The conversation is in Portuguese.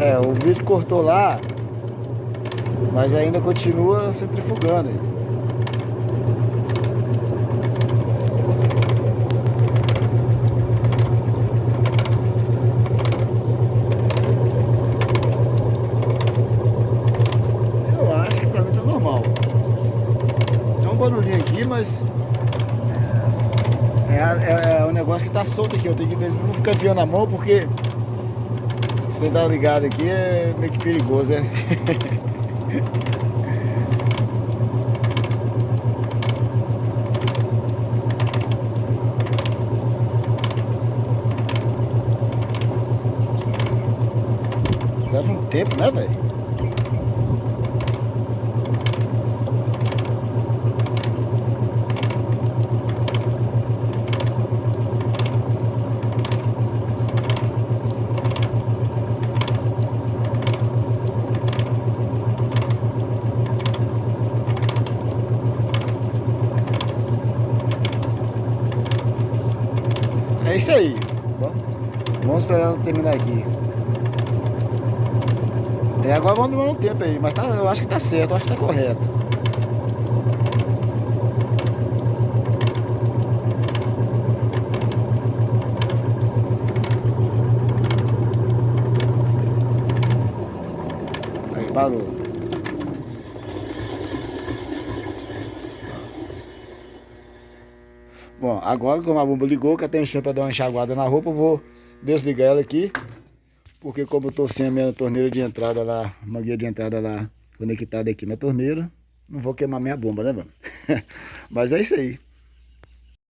É, o vídeo cortou lá, mas ainda continua centrifugando. Eu acho que pra mim tá normal. Tem um barulhinho aqui, mas é um negócio que tá solto aqui. Eu tenho que não ficar enfiando a mão porque você tá ligado aqui é meio que perigoso, né? Leva um tempo, né, velho? É isso aí. Vamos esperar ela terminar aqui. E agora vamos demorar um tempo aí, mas tá, eu acho que tá certo, eu acho que tá correto. Aí parou. Bom, agora como a bomba ligou, que eu tenho enchendo para dar uma enxaguada na roupa, eu vou desligar ela aqui. Porque como eu tô sem a minha torneira de entrada lá, mangueira de entrada lá conectada aqui na torneira, não vou queimar minha bomba, né, mano? Mas é isso aí.